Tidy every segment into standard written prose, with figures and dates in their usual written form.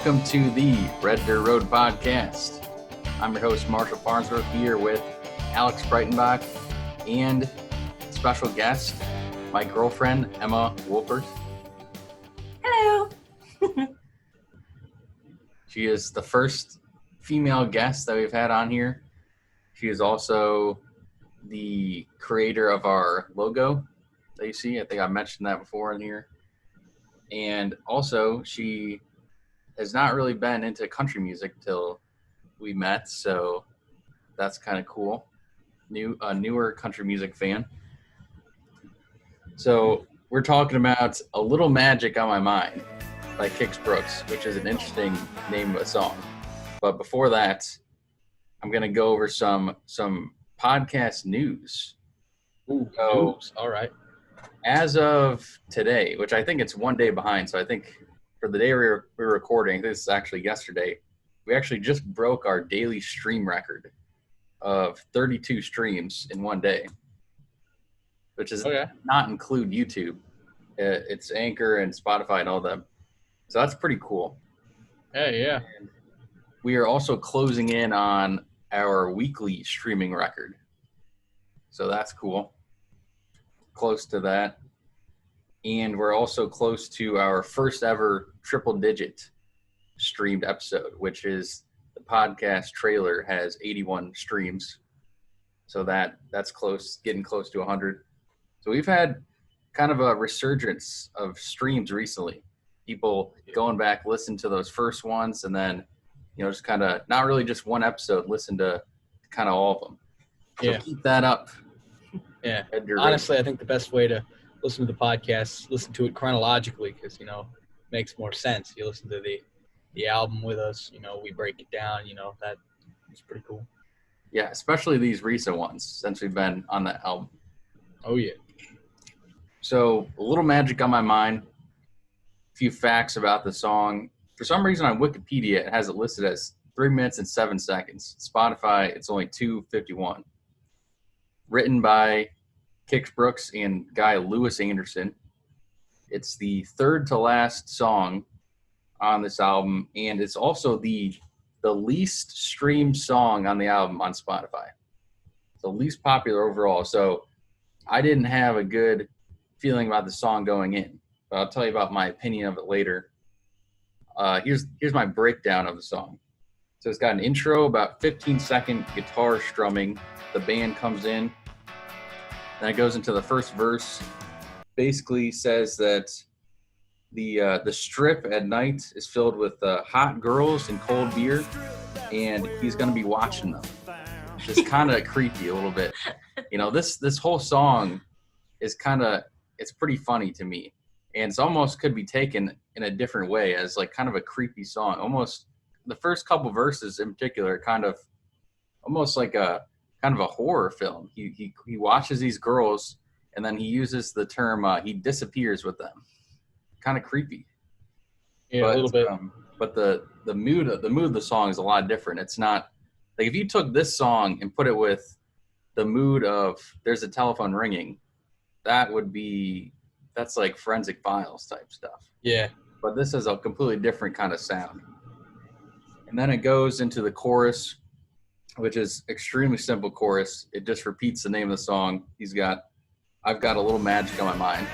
welcome to the Red Dirt Road podcast. I'm your host, Marshall Farnsworth, here with Alex Breitenbach and special guest, my girlfriend, Emma Wolpert. Hello. She is the first female guest that we've had on here. She is also the creator of our logo that you see. I think I mentioned that before in here. And also, she has not really been into country music till we met, so that's kind of cool. Newer country music fan. So we're talking about "A Little Magic on My Mind" by Kix Brooks, which is an interesting name of a song. But before that, I'm gonna go over some podcast news. Ooh, So, news. All right. as of today, which I think it's one day behind, so I think for the day we're recording, this is actually yesterday, we actually just broke our daily stream record of 32 streams in one day, which is not include YouTube. It's Anchor and Spotify and all them. So that's pretty cool. Hey, yeah. And we are also closing in on our weekly streaming record. So that's cool. Close to that. And we're also close to our first ever triple digit streamed episode, which is the podcast trailer has 81 streams. So that's close, getting close to 100. So we've had kind of a resurgence of streams recently. People going back, listen to those first ones, and then, just kind of not really just one episode, listen to kind of all of them. So keep that up. Yeah. Honestly, I think the best way to listen to the podcast, listen to it chronologically, because, it makes more sense. You listen to the album with us, we break it down, that is pretty cool. Yeah, especially these recent ones since we've been on that album. Oh, yeah. So, "A Little Magic on My Mind," a few facts about the song. For some reason on Wikipedia, it has it listed as 3 minutes and 7 seconds. Spotify, it's only 2:51. Written by Kix Brooks and guy Lewis Anderson. It's the third to last song on this album, and it's also the least streamed song on the album on Spotify. It's the least popular overall. So I didn't have a good feeling about the song going in, but I'll tell you about my opinion of it later. Here's my breakdown of the song. So it's got an intro, about 15-second guitar strumming. The band comes in. Then it goes into the first verse. Basically says that the strip at night is filled with hot girls and cold beer, and he's going to be watching them. Just kind of creepy a little bit. This whole song is it's pretty funny to me, and it's almost could be taken in a different way as like kind of a creepy song. Almost the first couple verses in particular, kind of almost like a kind of a horror film. He watches these girls, and then he uses the term he disappears with them. Kind of creepy. Yeah, a little bit. But the mood of the song is a lot different. It's not like if you took this song and put it with the mood of "There's a Telephone Ringing," that's like Forensic Files type stuff. Yeah. But this is a completely different kind of sound. And then it goes into the chorus, which is extremely simple chorus. It just repeats the name of the song. I've got a little magic on my mind,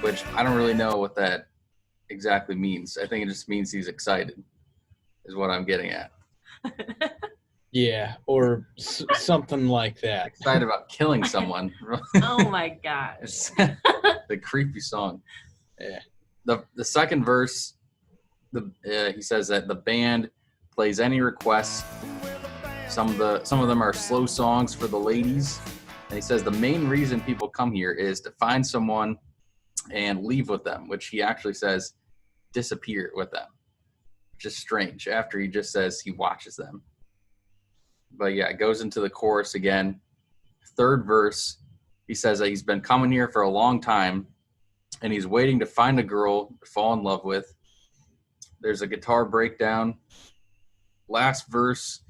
which I don't really know what that exactly means. I think it just means he's excited is what I'm getting at. Yeah, or something like that. Excited about killing someone. Oh my gosh. The creepy song. Yeah. The second verse, he says that the band plays any requests. Some of them are slow songs for the ladies. And he says the main reason people come here is to find someone and leave with them, which he actually says disappear with them, which is strange after he just says he watches them. But yeah, it goes into the chorus again. Third verse, he says that he's been coming here for a long time and he's waiting to find a girl to fall in love with. There's a guitar breakdown. Last verse,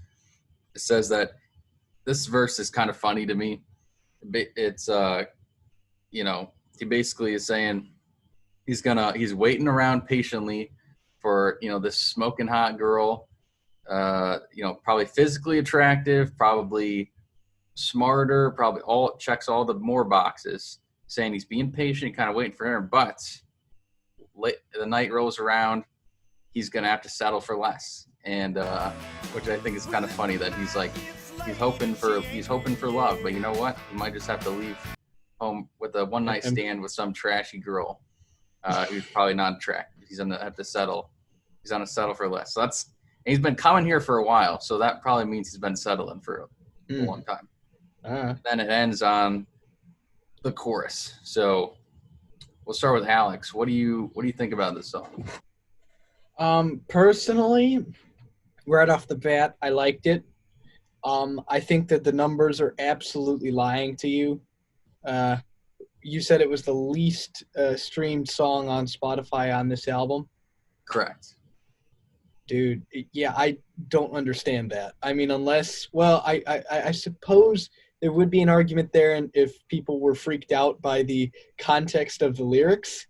it says that this verse is kind of funny to me. It's he basically is saying he's waiting around patiently for, this smoking hot girl, probably physically attractive, probably smarter, probably checks all the more boxes, saying he's being patient, kind of waiting for her. But the night rolls around, he's going to have to settle for less. And which I think is kind of funny that he's hoping for love, but you know what? He might just have to leave home with a one night stand with some trashy girl who's probably not attractive. He's gonna have to settle. He's gonna settle for less. So he's been coming here for a while, so that probably means he's been settling for a long time. Then it ends on the chorus. So we'll start with Alex. What do you think about this song? Personally, right off the bat, I liked it. I think that the numbers are absolutely lying to you. You said it was the least streamed song on Spotify on this album. Correct. Dude, yeah, I don't understand that. I mean, I suppose there would be an argument there and if people were freaked out by the context of the lyrics,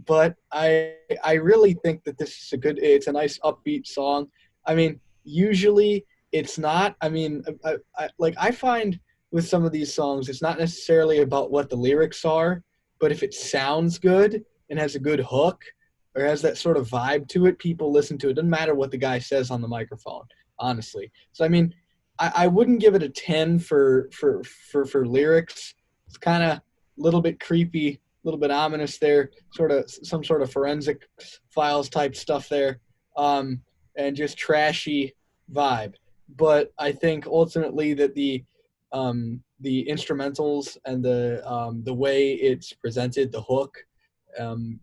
but I really think that this is it's a nice upbeat song. I mean, usually it's not. I mean, I find with some of these songs, it's not necessarily about what the lyrics are, but if it sounds good and has a good hook or has that sort of vibe to it, people listen to it. Doesn't matter what the guy says on the microphone, honestly. So, I mean, I wouldn't give it a 10 for lyrics. It's kind of a little bit creepy, a little bit ominous there, some sort of forensic files type stuff there, and just trashy vibe. But I think ultimately that the instrumentals and the way it's presented, the hook,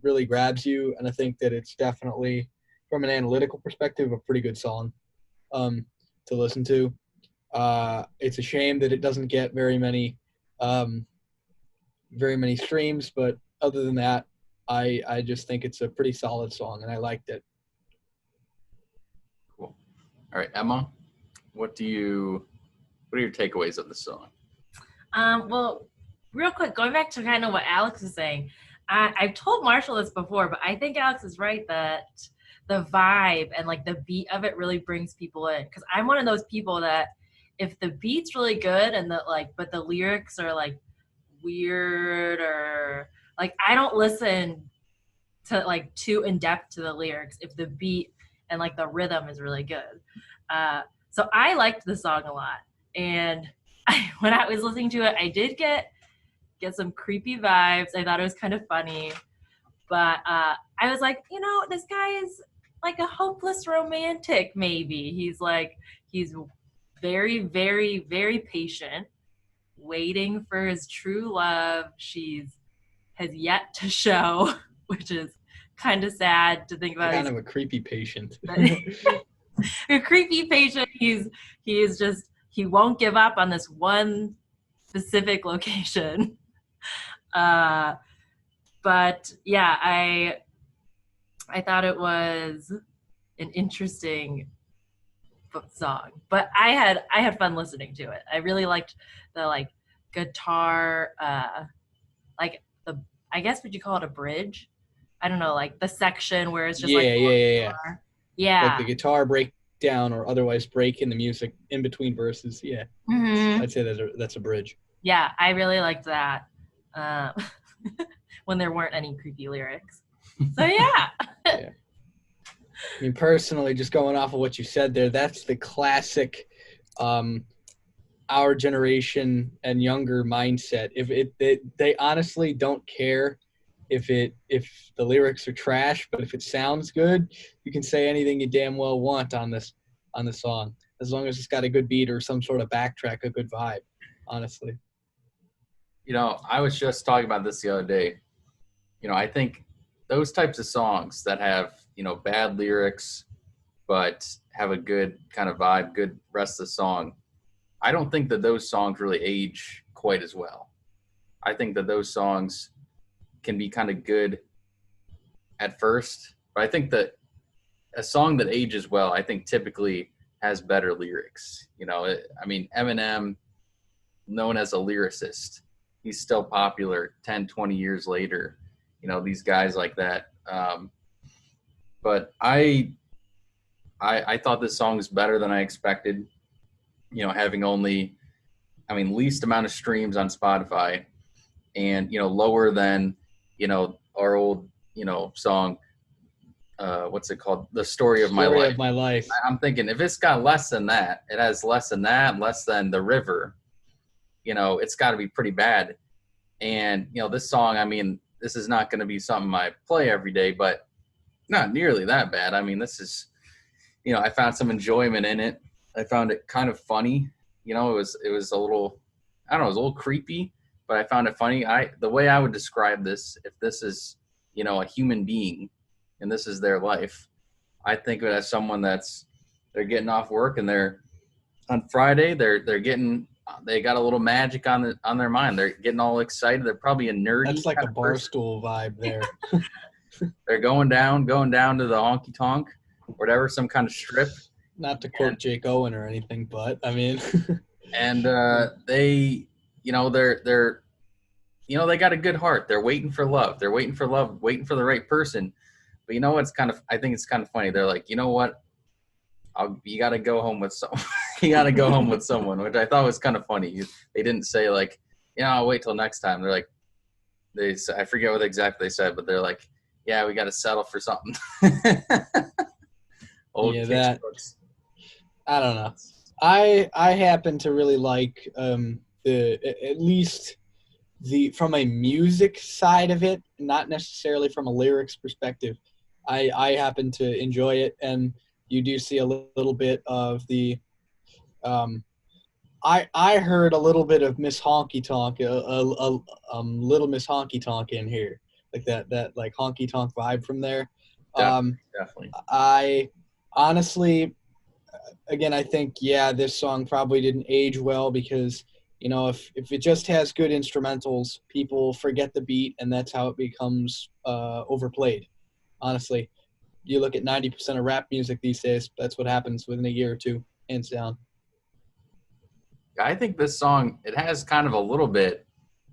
really grabs you, and I think that it's definitely, from an analytical perspective, a pretty good song to listen to. It's a shame that it doesn't get very many streams, but other than that, I just think it's a pretty solid song, and I liked it. Cool. All right, Emma, what are your takeaways of the song? Well, real quick, going back to kind of what Alex is saying, I've told Marshall this before, but I think Alex is right that the vibe and like the beat of it really brings people in. Because I'm one of those people that if the beat's really good and but the lyrics are like weird or like I don't listen to like too in depth to the lyrics if the beat and like the rhythm is really good. So I liked the song a lot, and when I was listening to it, I did get some creepy vibes. I thought it was kind of funny, but I was like, this guy is like a hopeless romantic. Maybe he's very, very, very patient, waiting for his true love. Has yet to show, which is kind of sad to think about. Kind of a creepy patient. A creepy patient. He won't give up on this one specific location. But yeah, I thought it was an interesting song, but I had fun listening to it. I really liked the guitar, I guess, would you call it a bridge? I don't know, like the section where it's just yeah. Like the guitar breakdown or otherwise break in the music in between verses. Yeah, I'd say that's a bridge. Yeah, I really liked that. When there weren't any creepy lyrics. So yeah. Yeah. I mean, personally, just going off of what you said there, that's the classic our generation and younger mindset. If they honestly don't care if the lyrics are trash, but if it sounds good, you can say anything you damn well want on the song, as long as it's got a good beat or some sort of backtrack, a good vibe, honestly. I was just talking about this the other day. I think those types of songs that have, bad lyrics, but have a good kind of vibe, good rest of the song, I don't think that those songs really age quite as well. I think that those songs can be kind of good at first, but I think that a song that ages well, I think typically has better lyrics. Eminem, known as a lyricist, he's still popular 10, 20 years later. These guys like that. but I thought this song was better than I expected. Having only, least amount of streams on Spotify, and lower than our old song. What's it called? The Story of My Life. My life. I'm thinking if it's got less than that, it has less than that, less than The River. It's got to be pretty bad. And this song, this is not going to be something I play every day, but not nearly that bad. This is, I found some enjoyment in it. I found it kind of funny. It was a little, I don't know, it was a little creepy, but I found it funny. The way I would describe this, if this is, a human being and this is their life, I think of it as someone they're getting off work and they're on Friday, they got a little magic on their mind. They're getting all excited. They're probably a nerdy. That's like a Barstool vibe there. They're going down to the honky tonk, whatever, some kind of strip. Not to quote Jake Owen or anything, but and they, they're they got a good heart. They're waiting for love. They're waiting for love, waiting for the right person. But I think it's kind of funny. They're like, you know what? You got to go home with someone. You got to go home with someone, which I thought was kind of funny. They didn't say like, I'll wait till next time. They're like, I forget what exactly they said, but they're like, yeah, we got to settle for something. Old Kix Brooks. I don't know. I happen to really like at least from a music side of it, not necessarily from a lyrics perspective. I happen to enjoy it, and you do see a little bit of the I heard a little bit of Miss Honky Tonk, little Miss Honky Tonk in here, like that like honky tonk vibe from there. Definitely. I honestly, again, I think this song probably didn't age well because if it just has good instrumentals, people forget the beat, and that's how it becomes overplayed. Honestly, you look at 90% of rap music these days, that's what happens within a year or two, hands down. I think this song, it has kind of a little bit,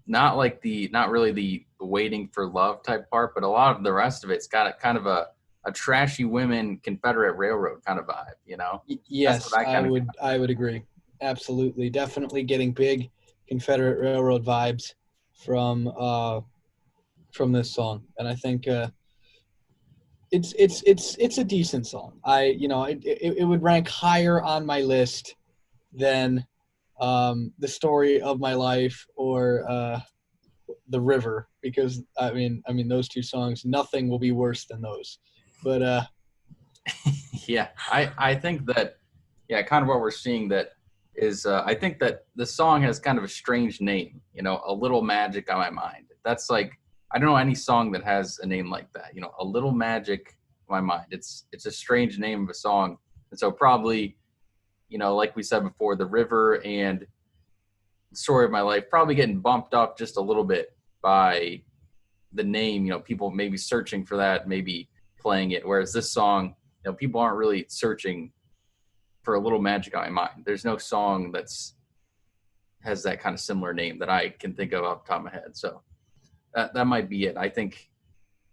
not really the waiting for love type part, but a lot of the rest of it's got a kind of a trashy women Confederate Railroad kind of vibe, Yes, I would agree. Absolutely. Definitely getting big Confederate Railroad vibes from this song. And I think it's a decent song. It would rank higher on my list than The Story of My Life or The River, because those two songs, nothing will be worse than those. But yeah, I think that kind of what we're seeing that is I think that the song has kind of a strange name, A Little Magic on My Mind. That's like, I don't know any song that has a name like that, A Little Magic on My Mind. It's a strange name of a song. And so probably, like we said before, The River and The Story of My Life probably getting bumped up just a little bit by the name, people maybe searching for that, maybe playing it. Whereas this song, people aren't really searching for A Little Magic on My Mind. There's no song has that kind of similar name that I can think of off the top of my head. So that might be it. I think,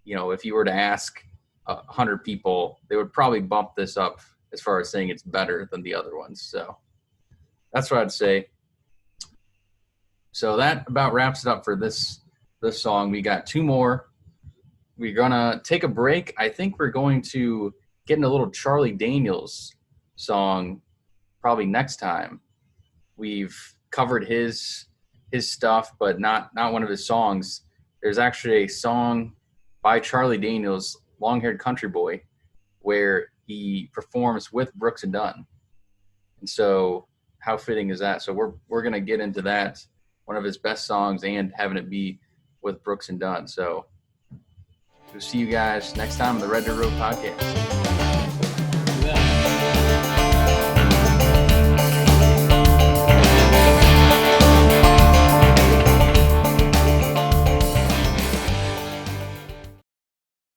if you were to ask 100 people, they would probably bump this up as far as saying it's better than the other ones. So that's what I'd say. So that about wraps it up for this song. We got two more. We're going to take a break. I think we're going to get into a little Charlie Daniels song probably next time. We've covered his stuff, but not one of his songs. There's actually a song by Charlie Daniels, Long-Haired Country Boy, where he performs with Brooks and Dunn. And so how fitting is that? So we're going to get into that, one of his best songs, and having it be with Brooks and Dunn. So we'll see you guys next time on the Red Dirt Road Podcast.